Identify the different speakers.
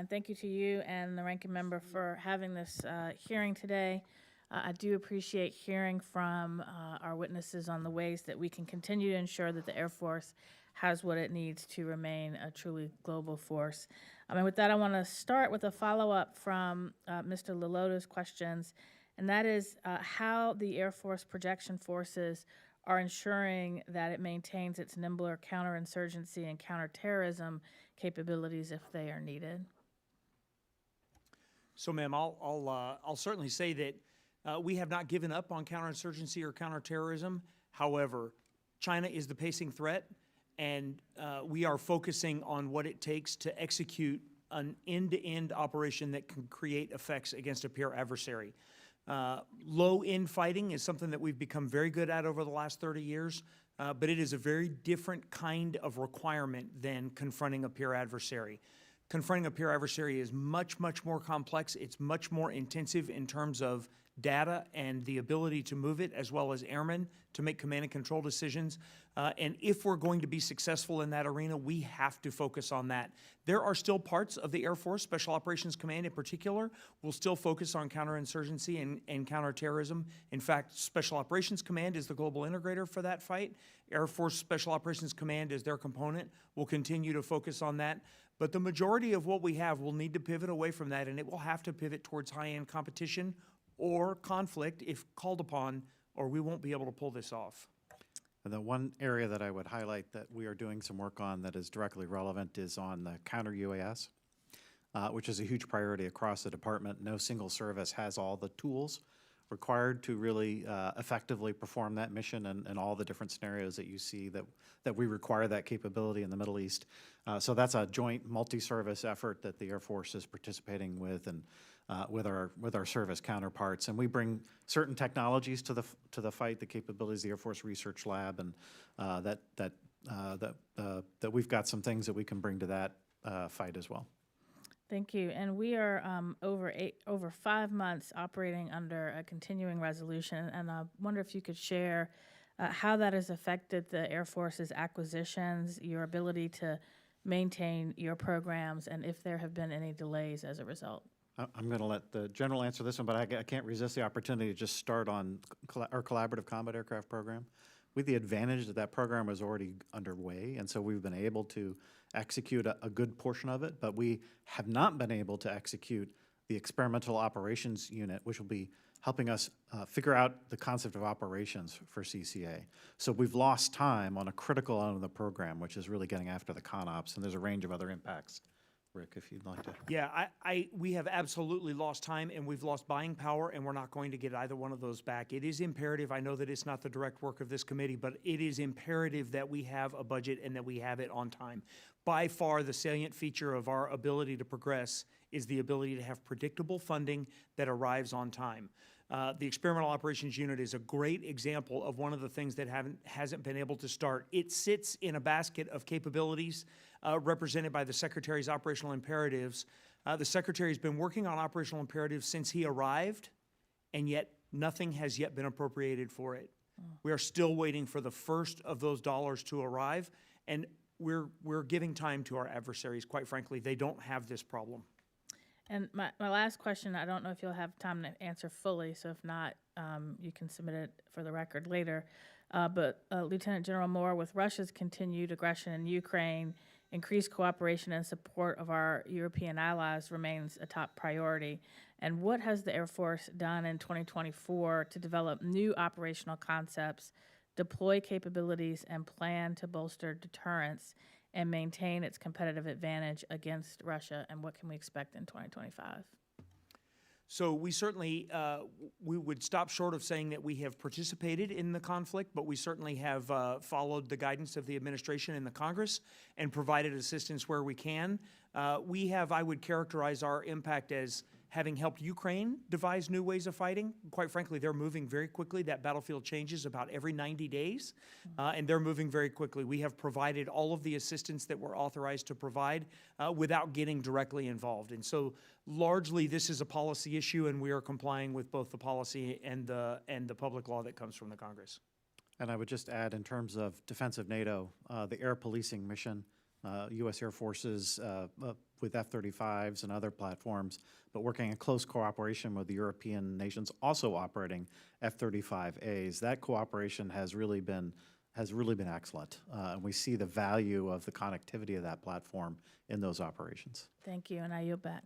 Speaker 1: And thank you to you and the ranking member for having this hearing today. I do appreciate hearing from our witnesses on the ways that we can continue to ensure that the Air Force has what it needs to remain a truly global force. And with that, I want to start with a follow-up from Mr. Lillota's questions, and that is how the Air Force projection forces are ensuring that it maintains its nimbler counterinsurgency and counterterrorism capabilities if they are needed.
Speaker 2: So, ma'am, I'll certainly say that we have not given up on counterinsurgency or counterterrorism. However, China is the pacing threat, and we are focusing on what it takes to execute an end-to-end operation that can create effects against a peer adversary. Low-end fighting is something that we've become very good at over the last 30 years, but it is a very different kind of requirement than confronting a peer adversary. Confronting a peer adversary is much, much more complex. It's much more intensive in terms of data and the ability to move it, as well as airmen to make command and control decisions. And if we're going to be successful in that arena, we have to focus on that. There are still parts of the Air Force, Special Operations Command in particular, will still focus on counterinsurgency and counterterrorism. In fact, Special Operations Command is the global integrator for that fight. Air Force Special Operations Command is their component. We'll continue to focus on that. But the majority of what we have will need to pivot away from that, and it will have to pivot towards high-end competition or conflict if called upon, or we won't be able to pull this off.
Speaker 3: And the one area that I would highlight that we are doing some work on that is directly relevant is on the Counter-UAS, which is a huge priority across the department. No single service has all the tools required to really effectively perform that mission and all the different scenarios that you see that we require that capability in the Middle East. So that's a joint multi-service effort that the Air Force is participating with and with our service counterparts. And we bring certain technologies to the fight, the capabilities of the Air Force Research Lab, and that we've got some things that we can bring to that fight as well.
Speaker 1: Thank you. And we are over 5 months operating under a continuing resolution, and I wonder if you could share how that has affected the Air Force's acquisitions, your ability to maintain your programs, and if there have been any delays as a result.
Speaker 3: I'm going to let the general answer this one, but I can't resist the opportunity to just start on our collaborative combat aircraft program. With the advantage that that program was already underway, and so we've been able to execute a good portion of it, but we have not been able to execute the experimental operations unit, which will be helping us figure out the concept of operations for CCA. So we've lost time on a critical element of the program, which is really getting after the CONOPS, and there's a range of other impacts. Rick, if you'd like to.
Speaker 2: Yeah, we have absolutely lost time, and we've lost buying power, and we're not going to get either one of those back. It is imperative, I know that it's not the direct work of this committee, but it is imperative that we have a budget and that we have it on time. By far, the salient feature of our ability to progress is the ability to have predictable funding that arrives on time. The Experimental Operations Unit is a great example of one of the things that hasn't been able to start. It sits in a basket of capabilities represented by the Secretary's operational imperatives. The Secretary has been working on operational imperatives since he arrived, and yet nothing has yet been appropriated for it. We are still waiting for the first of those dollars to arrive, and we're giving time to our adversaries. Quite frankly, they don't have this problem.
Speaker 1: And my last question, I don't know if you'll have time to answer fully, so if not, you can submit it for the record later. But Lieutenant General Moore, with Russia's continued aggression in Ukraine, increased cooperation and support of our European allies remains a top priority. And what has the Air Force done in 2024 to develop new operational concepts, deploy capabilities, and plan to bolster deterrence and maintain its competitive advantage against Russia? And what can we expect in 2025?
Speaker 2: So we certainly, we would stop short of saying that we have participated in the conflict, but we certainly have followed the guidance of the administration and the Congress and provided assistance where we can. We have, I would characterize our impact as having helped Ukraine devise new ways of fighting. Quite frankly, they're moving very quickly. That battlefield changes about every 90 days, and they're moving very quickly. We have provided all of the assistance that we're authorized to provide without getting directly involved. And so largely this is a policy issue, and we are complying with both the policy and the public law that comes from the Congress.
Speaker 3: And I would just add, in terms of defense of NATO, the air policing mission U.S. Air Forces with F-35s and other platforms, but working in close cooperation with the European nations also operating F-35As. That cooperation has really been excellent. And we see the value of the connectivity of that platform in those operations.
Speaker 1: Thank you, and I yield back.